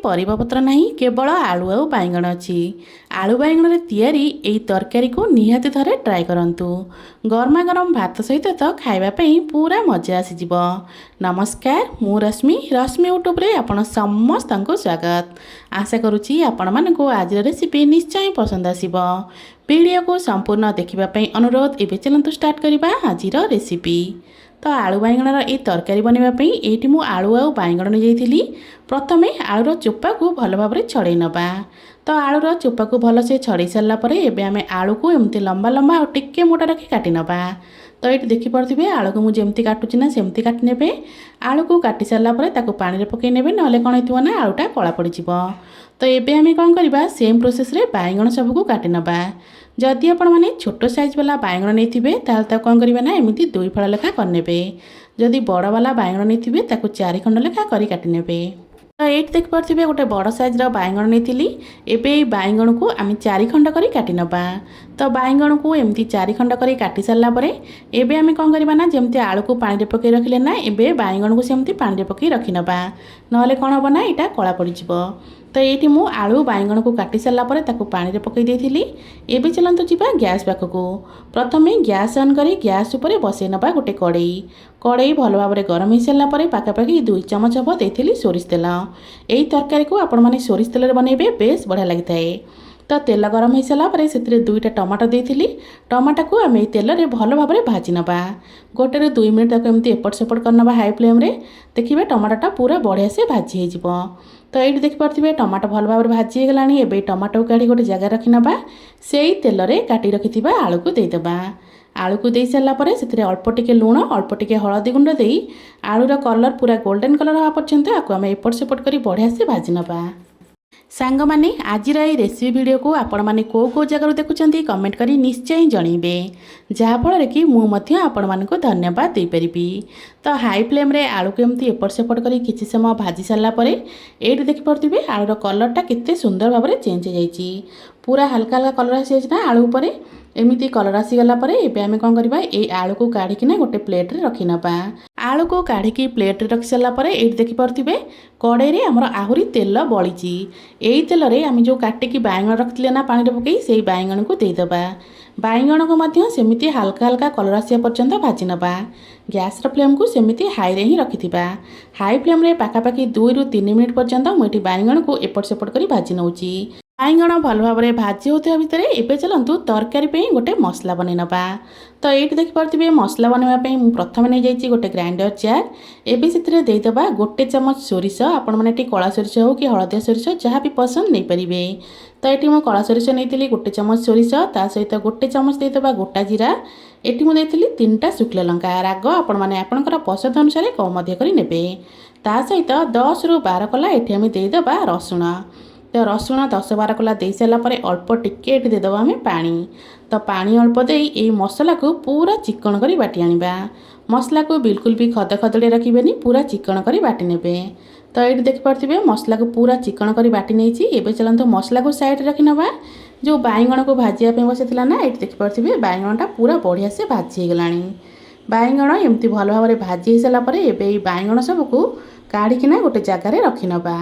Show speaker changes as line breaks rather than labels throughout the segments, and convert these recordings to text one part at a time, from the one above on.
ପରିବାପତ୍ର ନାହିଁ, କେବଳ ଆଳୁ ଆଉ ବାଇଗଣ ଅଛି। ଆଳୁ ବାଇଗଣରେ ତିଆରି ଏହି ତରକାରୀକୁ ନିହାତି ଥରେ ଟ୍ରାଏ କରନ୍ତୁ। ଗରମା ଗରମ ଭାତ ସହିତ ତ ଖାଇବା ପାଇଁ ପୁରା ମଜା ଆସିଯିବ। ନମସ୍କାର, ମୁଁ ରଶ୍ମି ୟୁଟ୍ୟୁବରେ ଆପଣ ସମସ୍ତଙ୍କୁ ସ୍ୱାଗତ। ଆଶା କରୁଛି ଆପଣମାନଙ୍କୁ ଆଜିର ରେସିପି ନିଶ୍ଚୟ ପସନ୍ଦ ଆସିବ। ଭିଡ଼ିଓକୁ ସମ୍ପୂର୍ଣ୍ଣ ଦେଖିବା ପାଇଁ ଅନୁରୋଧ। ଏବେ ଚାଲନ୍ତୁ ଷ୍ଟାର୍ଟ କରିବା ଆଜିର ରେସିପି। ତ ଆଳୁ ବାଇଗଣର ଏହି ତରକାରୀ ବନାଇବା ପାଇଁ ଏଇଠି ମୁଁ ଆଳୁ ଆଉ ବାଇଗଣ ନେଇଯାଇଥିଲି। ପ୍ରଥମେ ଆଳୁର ଚୋପାକୁ ଭଲ ଭାବରେ ଛଡ଼େଇ ନେବା। ତ ଆଳୁର ଚୋପାକୁ ଭଲସେ ଛଡ଼େଇ ସାରିଲା ପରେ ଏବେ ଆମେ ଆଳୁକୁ ଏମିତି ଲମ୍ବା ଲମ୍ବା ଆଉ ଟିକେ ମୋଟା ରଖି କାଟି ନେବା। ତ ଏଇଠି ଦେଖିପାରୁଥିବେ ଆଳୁକୁ ମୁଁ ଯେମିତି କାଟୁଛି ନା ସେମିତି କାଟି ନେବେ। ଆଳୁକୁ କାଟି ସାରିଲା ପରେ ତାକୁ ପାଣିରେ ପକାଇ ନେବେ, ନହେଲେ କ'ଣ ହେଇଥିବ ନା ଆଳୁଟା କଳା ପଡ଼ିଯିବ। ତ ଏବେ ଆମେ କ'ଣ କରିବା, ସେମ୍ ପ୍ରୋସେସ୍ରେ ବାଇଗଣ ସବୁକୁ କାଟି ନେବା। ଯଦି ଆପଣମାନେ ଛୋଟ ସାଇଜ୍ ବାଲା ବାଇଗଣ ନେଇଥିବେ ତାହେଲେ ତାକୁ କ'ଣ କରିବେ ନା ଏମିତି 2 ଫାଳ ଲେଖା କରିନେବେ। ଯଦି ବଡ଼ ବାଲା ବାଇଗଣ ନେଇଥିବେ ତାକୁ 4 ଖଣ୍ଡ ଲେଖା କରି କାଟିନେବେ। ତ ଏଇଠି ଦେଖିପାରୁଥିବେ ଗୋଟେ ବଡ଼ ସାଇଜ୍ର ବାଇଗଣ ନେଇଥିଲି। ଏବେ ଏଇ ବାଇଗଣକୁ ଆମେ 4 ଖଣ୍ଡ କରି କାଟି ନେବା। ତ ବାଇଗଣକୁ ଏମିତି 4 ଖଣ୍ଡ କରି କାଟି ସାରିଲା ପରେ ଏବେ ଆମେ କ'ଣ କରିବା ନା, ଯେମିତି ଆଳୁକୁ ପାଣିରେ ପକାଇ ରଖିଲେ ନା, ଏବେ ବାଇଗଣକୁ ସେମିତି ପାଣିରେ ପକାଇ ରଖିନେବା, ନହେଲେ କ'ଣ ହେବ ନା ଏଇଟା କଳା ପଡ଼ିଯିବ। ତ ଏଇଠି ମୁଁ ଆଳୁ ବାଇଗଣକୁ କାଟି ସାରିଲା ପରେ ତାକୁ ପାଣିରେ ପକାଇ ଦେଇଥିଲି। ଏବେ ଚାଲନ୍ତୁ ଯିବା ଗ୍ୟାସ୍ ପାଖକୁ। ପ୍ରଥମେ ଗ୍ୟାସ୍ ଅନ୍ କରି ଗ୍ୟାସ୍ ଉପରେ ବସାଇ ନେବା ଗୋଟେ କଡ଼େଇ। କଡ଼େଇ ଭଲ ଭାବରେ ଗରମ ହୋଇସାରିଲା ପରେ ପାଖାପାଖି 2 ଚାମଚ ହେବ ଦେଇଥିଲି ସୋରିଷ ତେଲ। ଏହି ତରକାରୀକୁ ଆପଣମାନେ ସୋରିଷ ତେଲରେ ବନେଇବେ, ବେଶ୍ ବଢ଼ିଆ ଲାଗିଥାଏ। ତ ତେଲ ଗରମ ହୋଇସାରିଲା ପରେ ସେଥିରେ 2ଟା ଟମାଟୋ ଦେଇଥିଲି। ଟମାଟୋକୁ ଆମେ ଏହି ତେଲରେ ଭଲ ଭାବରେ ଭାଜି ନେବା। 1ରୁ 2 ମିନିଟ୍ ତାକୁ ଏମିତି ଏପଟ ସେପଟ କରିନେବା ହାଇ ଫ୍ଲେମ୍ରେ। ଦେଖିବେ ଟମାଟୋଟା ପୁରା ବଢ଼ିଆ ସେ ଭାଜି ହେଇଯିବ। ତ ଏଇଠି ଦେଖିପାରୁଥିବେ ଟମାଟୋ ଭଲ ଭାବରେ ଭାଜି ହେଇଗଲାଣି। ଏବେ ଟମାଟୋକୁ କାଢ଼ି ଗୋଟେ ଜାଗାରେ ରଖିନେବା। ସେଇ ତେଲରେ କାଟି ରଖିଥିବା ଆଳୁକୁ ଦେଇଦେବା। ଆଳୁକୁ ଦେଇ ସାରିଲା ପରେ ସେଥିରେ ଅଳ୍ପ ଟିକେ ଲୁଣ, ଅଳ୍ପ ଟିକେ ହଳଦୀ ଗୁଣ୍ଡ ଦେଇ ଆଳୁର କଲର୍ ପୁରା ଗୋଲ୍ଡେନ୍ କଲର୍ ହେବା ପର୍ଯ୍ୟନ୍ତ ଆକୁ ଆମେ ଏପଟ ସେପଟ କରି ବଢ଼ିଆ ସେ ଭାଜି ନେବା। ସାଙ୍ଗମାନେ, ଆଜିର ଏହି ରେସିପି ଭିଡ଼ିଓକୁ ଆପଣମାନେ କେଉଁ ଜାଗାରୁ ଦେଖୁଛନ୍ତି କମେଣ୍ଟ କରି ନିଶ୍ଚୟ ଜଣାଇବେ, ଯାହାଫଳରେ କି ମୁଁ ମଧ୍ୟ ଆପଣମାନଙ୍କୁ ଧନ୍ୟବାଦ ଦେଇପାରିବି। ତ ହାଇ ଫ୍ଲେମ୍ରେ ଆଳୁକୁ ଏମିତି ଏପଟ ସେପଟ କରି କିଛି ସମୟ ଭାଜି ସାରିଲା ପରେ ଏଇଠି ଦେଖିପାରୁଥିବେ ଆଳୁର କଲର୍ଟା କେତେ ସୁନ୍ଦର ଭାବରେ ଚେଞ୍ଜ ହୋଇଯାଇଛି। ପୁରା ହାଲକା ହାଲକା କଲର୍ ଆସିଯାଇଛି ନା ଆଳୁ ଉପରେ। ଏମିତି କଲର୍ ଆସିଗଲା ପରେ ଏବେ ଆମେ କ'ଣ କରିବା, ଏଇ ଆଳୁକୁ କାଢ଼ିକିନା ଗୋଟେ ପ୍ଲେଟ୍ରେ ରଖିନେବା। ଆଳୁକୁ କାଢ଼ିକି ପ୍ଲେଟ୍ରେ ରଖି ସାରିଲା ପରେ ଏଇଠି ଦେଖିପାରୁଥିବେ କଡ଼େଇରେ ଆମର ଆହୁରି ତେଲ ବଳିଛି। ଏଇ ତେଲରେ ଆମେ ଯେଉଁ କାଟିକି ବାଇଗଣ ରଖିଥିଲେ ନା ପାଣିରେ ପକାଇ, ସେଇ ବାଇଗଣକୁ ଦେଇଦେବା। ବାଇଗଣକୁ ମଧ୍ୟ ସେମିତି ହାଲକା ହାଲକା କଲର୍ ଆସିବା ପର୍ଯ୍ୟନ୍ତ ଭାଜି ନେବା। ଗ୍ୟାସ୍ର ଫ୍ଲେମ୍କୁ ସେମିତି ହାଇରେ ହିଁ ରଖିଥିବା। ହାଇ ଫ୍ଲେମ୍ରେ ପାଖାପାଖି 2ରୁ 3 ମିନିଟ୍ ପର୍ଯ୍ୟନ୍ତ ମୁଁ ଏଠି ବାଇଗଣକୁ ଏପଟ ସେପଟ କରି ଭାଜି ନେଉଛି। ବାଇଗଣ ଭଲ ଭାବରେ ଭାଜି ହେଉଥିବା ଭିତରେ ଏବେ ଚାଲନ୍ତୁ ତରକାରୀ ପାଇଁ ଗୋଟେ ମସଲା ବନେଇ ନେବା। ତ ଏଇଠି ଦେଖିପାରୁଥିବେ ମସଲା ବନେଇବା ପାଇଁ ମୁଁ ପ୍ରଥମେ ନେଇଯାଇଛି ଗୋଟେ ଗ୍ରାଇଣ୍ଡର ଜାର୍। ଏବେ ସେଥିରେ ଦେଇଦେବା 1 ଚାମଚ ସୋରିଷ। ଆପଣମାନେ ଏଠି କଳା ସୋରିଷ ହେଉ କି ହଳଦିଆ ସୋରିଷ ଯାହା ବି ପସନ୍ଦ ନେଇପାରିବେ। ତ ଏଠି ମୁଁ କଳା ସୋରିଷ ନେଇଥିଲି 1 ଚାମଚ ସୋରିଷ, ତା ସହିତ 1 ଚାମଚ ଦେଇଦେବା ଗୋଟା ଜିରା। ଏଠି ମୁଁ ଦେଇଥିଲି 3ଟା ଶୁଖିଲା ଲଙ୍କା। ରାଗ ଆପଣମାନେ ଆପଣଙ୍କର ପସନ୍ଦ ଅନୁସାରେ କମ୍ ମଧ୍ୟ କରି ନେବେ। ତା ସହିତ 10ରୁ 12 କଲା ଏଠି ଆମେ ଦେଇଦେବା ରସୁଣ। ତ ରସୁଣ 10-12 କଲା ଦେଇସାରିଲା ପରେ ଅଳ୍ପ ଟିକେ ଏଠି ଦେଇଦେବା ଆମେ ପାଣି। ତ ପାଣି ଅଳ୍ପ ଦେଇ ଏଇ ମସଲାକୁ ପୁରା ଚିକ୍କଣ କରି ବାଟି ଆଣିବା। ମସଲାକୁ ବିଲକୁଲ ବି ଖଦ ଖଦଡ଼ିଆ ରଖିବେନି, ପୁରା ଚିକ୍କଣ କରି ବାଟି ନେବେ। ତ ଏଇଠି ଦେଖିପାରୁଥିବେ ମସଲାକୁ ପୁରା ଚିକ୍କଣ କରି ବାଟି ନେଇଛି। ଏବେ ଚାଲନ୍ତୁ ମସଲାକୁ ସାଇଡ଼ରେ ରଖିନେବା। ଯେଉଁ ବାଇଗଣକୁ ଭାଜିବା ପାଇଁ ବସିଥିଲା ନା, ଏଇଠି ଦେଖିପାରୁଥିବେ ବାଇଗଣଟା ପୁରା ବଢ଼ିଆ ସେ ଭାଜି ହେଇଗଲାଣି। ବାଇଗଣ ଏମିତି ଭଲ ଭାବରେ ଭାଜି ହେଇସାରିଲା ପରେ ଏବେ ଏଇ ବାଇଗଣ ସବୁକୁ କାଢ଼ିକିନା ଗୋଟେ ଜାଗାରେ ରଖିନେବା।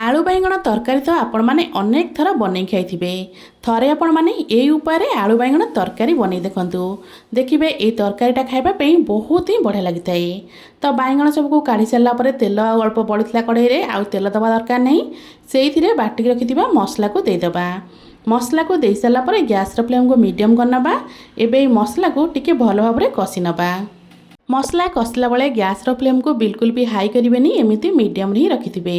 ଆଳୁ ବାଇଗଣ ତରକାରୀ ତ ଆପଣମାନେ ଅନେକ ଥର ବନେଇ ଖାଇଥିବେ। ଥରେ ଆପଣମାନେ ଏଇ ଉପାୟରେ ଆଳୁ ବାଇଗଣ ତରକାରୀ ବନେଇ ଦେଖନ୍ତୁ। ଦେଖିବେ ଏଇ ତରକାରୀଟା ଖାଇବା ପାଇଁ ବହୁତ ହିଁ ବଢ଼ିଆ ଲାଗିଥାଏ। ତ ବାଇଗଣ ସବୁକୁ କାଢ଼ି ସାରିଲା ପରେ ତେଲ ଆଉ ଅଳ୍ପ ବଳିଥିଲା କଡ଼େଇରେ, ଆଉ ତେଲ ଦେବା ଦରକାର ନାହିଁ। ସେଇଥିରେ ବାଟିକି ରଖିଥିବା ମସଲାକୁ ଦେଇଦେବା। ମସଲାକୁ ଦେଇ ସାରିଲା ପରେ ଗ୍ୟାସ୍ର ଫ୍ଲେମ୍କୁ ମିଡ଼ିୟମ୍ କରିନେବା। ଏବେ ଏଇ ମସଲାକୁ ଟିକେ ଭଲ ଭାବରେ କଷି ନେବା। ମସଲା କଷିଲା ବେଳେ ଗ୍ୟାସ୍ର ଫ୍ଲେମ୍କୁ ବିଲକୁଲ ବି ହାଇ କରିବେନି, ଏମିତି ମିଡ଼ିୟମ୍ରେ ହିଁ ରଖିଥିବେ।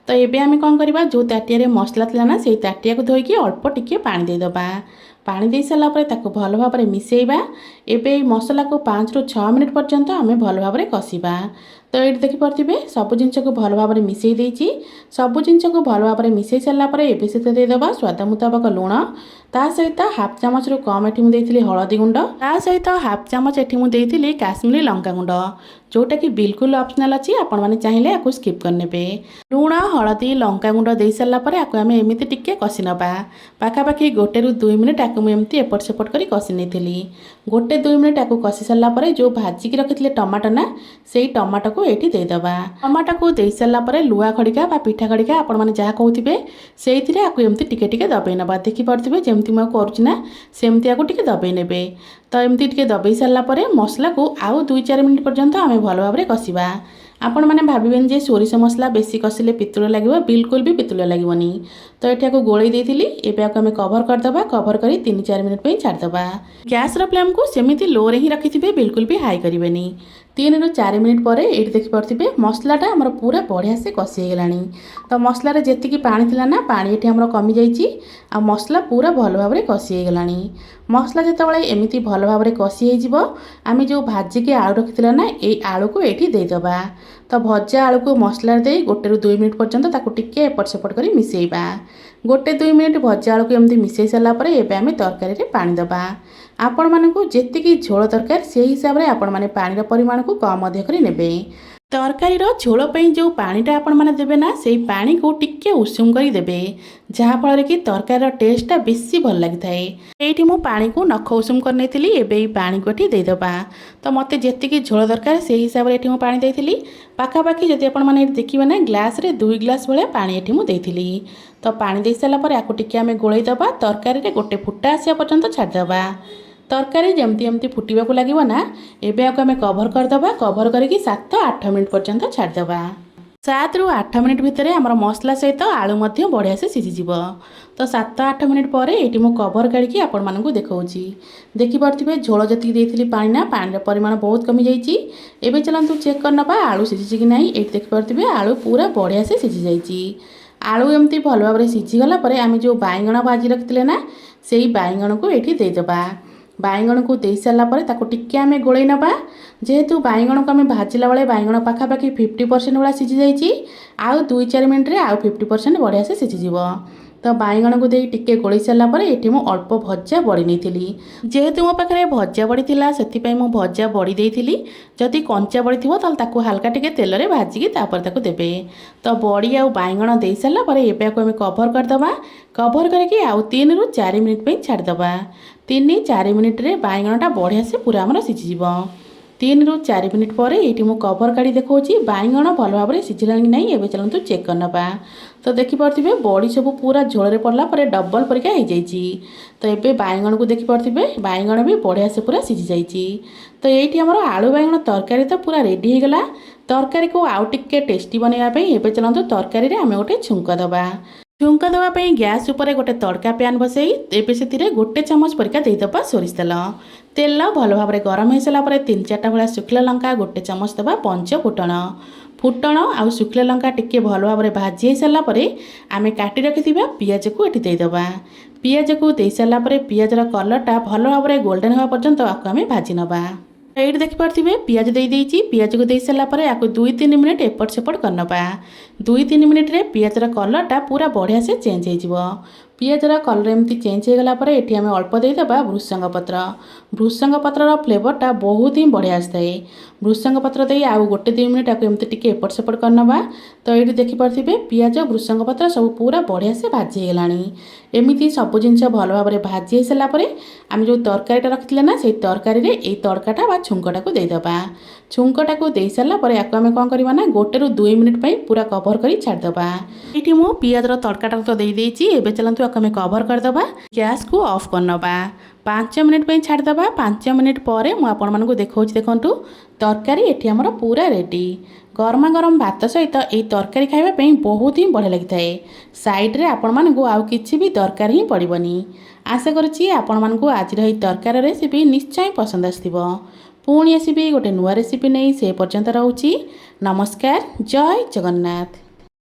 ତ ଏବେ ଆମେ କ'ଣ କରିବା, ଯେଉଁ ତାଟିଆରେ ମସଲା ଥିଲା ନା ସେଇ ତାଟିଆକୁ ଧୋଇକି ଅଳ୍ପ ଟିକେ ପାଣି ଦେଇଦେବା। ପାଣି ଦେଇ ସାରିଲା ପରେ ତାକୁ ଭଲ ଭାବରେ ମିଶାଇବା। ଏବେ ଏଇ ମସଲାକୁ 5ରୁ 6 ମିନିଟ୍ ପର୍ଯ୍ୟନ୍ତ ଆମେ ଭଲ ଭାବରେ କଷିବା। ତ ଏଇଠି ଦେଖିପାରୁଥିବେ ସବୁ ଜିନିଷକୁ ଭଲ ଭାବରେ ମିଶାଇ ଦେଇଛି। ସବୁ ଜିନିଷକୁ ଭଲ ଭାବରେ ମିଶାଇ ସାରିଲା ପରେ ଏବେ ସେଥିରେ ଦେଇଦେବା ସ୍ୱାଦ ମୁତାବକ ଲୁଣ। ତା ସହିତ 1/2 ଚାମଚରୁ କମ୍ ଏଠି ମୁଁ ଦେଇଥିଲି ହଳଦୀ ଗୁଣ୍ଡ। ତା ସହିତ 1/2 ଚାମଚ ଏଠି ମୁଁ ଦେଇଥିଲି କାଶ୍ମୀରୀ ଲଙ୍କାଗୁଣ୍ଡ, ଯେଉଁଟାକି ବିଲକୁଲ ଅପସନାଲ୍ ଅଛି, ଆପଣମାନେ ଚାହିଁଲେ ଆକୁ ସ୍କିପ୍ କରିନେବେ। ଲୁଣ, ହଳଦୀ, ଲଙ୍କାଗୁଣ୍ଡ ଦେଇ ସାରିଲା ପରେ ଆକୁ ଆମେ ଏମିତି ଟିକେ କଷି ନେବା। ପାଖାପାଖି 1ରୁ 2 ମିନିଟ୍ ଆକୁ ମୁଁ ଏମିତି ଏପଟ ସେପଟ କରି କଷି ନେଇଥିଲି। 1-2 ମିନିଟ୍ ଆକୁ କଷି ସାରିଲା ପରେ ଯେଉଁ ଭାଜିକି ରଖିଥିଲେ ଟମାଟୋ ନା, ସେଇ ଟମାଟୋକୁ को ये देदेबा। टमाटो को दे सारापर लुआ खड़िका पिठा खड़िका आपण मैंने जहाँ कहते से एमती टिके टिके दबे ना देखिपे जमी मुझे करुना सेमती आपको टिके दबे ने। तो एमती टिके दबे सारापर मसला को आउ 2-4 मिनिट पर्यंत आम भल भाव कषा। आपण मैंने भावें जे सोरिष मसला बेसी कषिले पितुल लगे बिल्कुल भी पितुल लगनी। तो ये गोल देती एवं आम कभर करदे कभर कर 3-4 मिनिट छाड़दे। गैस फ्लेम को सेमती लो रे ही रखिथे बिल्कुल भी हाई करेंगे। 3-4 मिनिट पर ये देखिपे मसलाटा आमर पूरा बढ़िया से कषिगला। तो मसलार जी पानी थिला ना पानी ये आमर कमी जाइए आ मसला पूरा भल भाव कषिगला। मसला जिते एमती भल भाव कषि आम जो भाजिकी आलू रखी ना ये आलू को ये देदेबा। तो भजा आलू को मसला दे 1-2 मिनिट पर्यंत टिके एपट सेपट कर मिसेबा। 1-2 मिनिट भजा आलू को एमती मिसई सारापर एवं आम तरकारी रे पानी दबा। आपण मानकु जेतिकी झोल तरकारी से हिसाब रे आपण माने पानी परिमाण को कम अधिक करी नेबे। तरकारीर झोल पई जो पानीटा आपण माने देबे ना सेई पानी को टिके उषुम करी देबे जहाँ फल कि तरकारीर टेस्टटा बेसी भल लागि थाए। एठी मु पानी को नख उषुम कर नेतिली एबे पानी को एठी दे देबा। तो मते जेतिकी झोल दरकार से हिसाब रे एठी मु पानी देइथिली पाखापाखि जदि आपण माने देखिबे ना ग्लास रे 2 ग्लास भले पानी एठी मु देइथिली। तो पानी दे साला पर आकु टिके आमे गोळेई दबा तरकारी रे गोटे फुटा आसिया पर्यंत छाड़ दबा। तरकारी जमती एमती फुटिबा को लगिबो ना एबे आको आमे कभर करदबा कभर करके 7-8 मिनिट पर्यंत छाड़दबा। 7-8 मिनिट भितर आमर मसला सहित आलू मध्य बढ़िया से सीझीजिव। तो 7-8 मिनिट पर ये मु कभर काढ़ी आपण मानकु देखौची देखिपे झोल जी देती पानी ना पानी परिमाण बहुत कमी जाइए। एबे चलतु चेक करनबा आलू सीझी कि नहीं। ये देखिपे आलू पूरा बढ़िया से सीझी जाइए। आलू एमती भल भाव सीझीगला आम जो बाइगण भाजी रखिते ना से बाइगण को ये देदेबा। बाइगण को दे सारापर टिके आम गोलई नबा। जेहेतु बाइगण को आम भाजिला बेले बाइगण पाखापाखि 50% भाया सीझी जाइए। आउ 2-4 मिनिट रे आउ 50% बढ़िया से सीझीजिव। तो बाइगण को दे टिके गोलई सारापर ये मु अल्प भजा बड़ी नहीं। जेहेतु मो पाखे भजा बड़ी थिला सेतिपई मु भजा बड़ी देइथिली। जदि कंचा बड़ी थिबो ताल ताकू हल्का टिके तेल रे भाजिकी तापर ताकू देबे। तो बड़ी आउ बाइगण दे सारा पर एबे आको आम कभर करदबा कभर करके आउ 3-4 मिनिट पे छाड़दबा। 3-4 मिनिट रे बाइगणटा बढ़िया से पूरा आमर सीझीजिव। 3-4 मिनिट पर ये मु कभर काढ़ी देखौची बाइगण भल भाव सीझिला कि नहीं। एबे चलतु चेक करनबा। तो देखिपे बड़ी सब पूरा झोल पड़ला पर डबल परिका हो जाइए। तो ये बाइगण को देखिपे बाइगण भी बढ़िया से पूरा सीझी जाइए। तो ये आमर आलू बाइगण तरकारी तो पूरा रेडी हो गला। तरकारी को आउ टिके टेस्टी बनवाई एबे चलतु तरकारी रे आमे गोटे छुंक दबा। छुंक देवाई गैस उपर गोटे तड़का प्यान बसई एबे से गोटे चामच परिका देदेबा सोरिष तेल। तेल भल भाव गरम हो सारापर 3-4टा भाया शुखला लंका गोटे चामच देवा पंच फुटण फुटण आउ शुखला लंका टिके भल भाव भाजी हो सारापर आम काटी रखि पियाज को ये देदेबा। पियाज को दे सारापर पियाजर कलरटा भल भाव गोल्डन होगा पर्यंत आपको आम भाजी नबा। ये देखिपे पियाज दे देइची पियाज को दे सारापर आपको 2-3 मिनिट एपट सेपट करनबा। 2-3 मिनिट रे पियाजर कलरटा पूरा बढ़िया से चेंज हो। पियाजर कलर एमती चेंज हो गला ये आम अल्प देदेबा भृषंग पत्र। भृषंग पत्रर फ्लेवरटा बहुत ही बढ़िया आए। भृषंग पत्र दे आउ 1-2 मिनिट आपको एमती टिके एपट सेपट करनबा। तो ये देखिपे पियाज भृषंग पत्र सब पूरा बढ़िया से भाजी गलानी। एमती सब जिनस भल भाव भाजी हो सारापर आम जो तरकारीटा रखिले ना से तरकारी रे ए तड़काटा बा छुंकटा को देदेबा। छुंकटा को दे सारापर आपको आम कौन करवा ना 1-2 मिनिट पूरा कभर कर छाड़दबा। ये मो पियाजर तड़काटा तो दे देइची एबे चलतु आम कभर करदबा गैस को ऑफ करनबा। 5 मिनिट पे छाड़दबा। 5 मिनिट पर मुझे देखौची देखंतु तरकारी एठी हमर पूरा रेडी। गरमा गरम भात सहित ये तरकारी खाइबा बहुत ही बढ़िया लगी थाए। साइड रे आपण मानकु आउ किछि भी दरकार ही पड़िबनी। आशा करुछि आपण मानकु आज रही तरकारी रेसिपी निश्चय पसंद आसिथिबो। पुणी आसिबी गोटे नुआ रेसिपी नहीं से पर्यंत रहउछि। नमस्कार। जय जगन्नाथ।